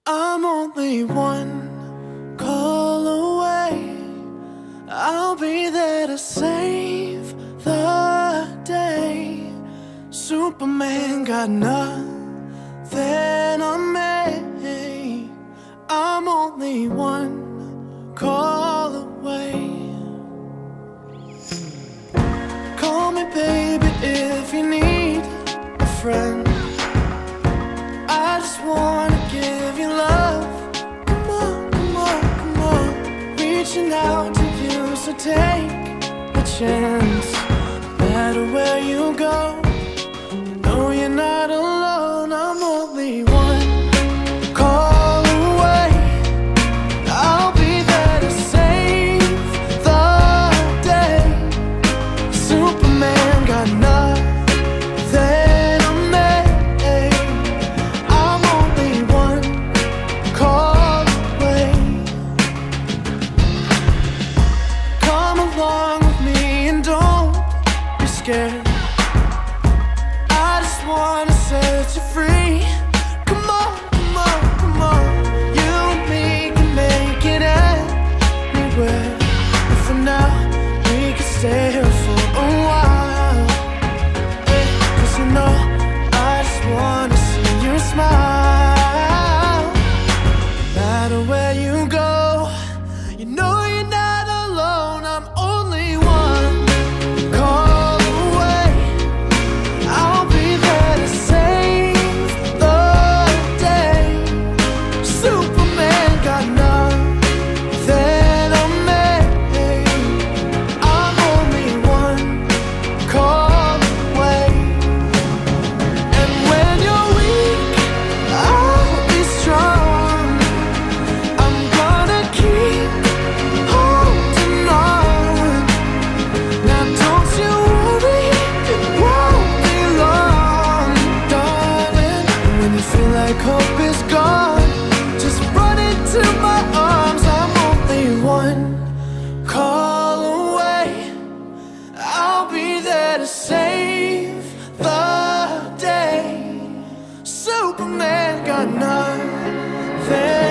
I'm only one call away. I'll be there to save the day. Superman got nothing on me. I'm only one call away. Call me baby if you need a friend. I just wanna give you love. Come on, come on, come on. Reaching out to you, so take a chance. No matter where you go, you know you're not alone. I'm only one call away. I'll be there to save the day. Superman got nothing on me. I'm only one call away. Come along with me and don't be scared. I just wanna set you free. Come on, come on, come on. You and me can make it anywhere. And for now, we can stay here for a while. Yeah, 'cause you know, I just wanna see you smile. No matter where you go, you know you're not alone. I'm only one call away. I'll be there to save the day. Superman got nothing on me. I'm only one call away. And when you're weak, I'll be strong. I'm gonna keep holding on. Now don't you worry, it won't be long, darling. And when you feel like hope is gone, just run into my arms. I'm only one call away. I'll be there to save the day. Superman got nothing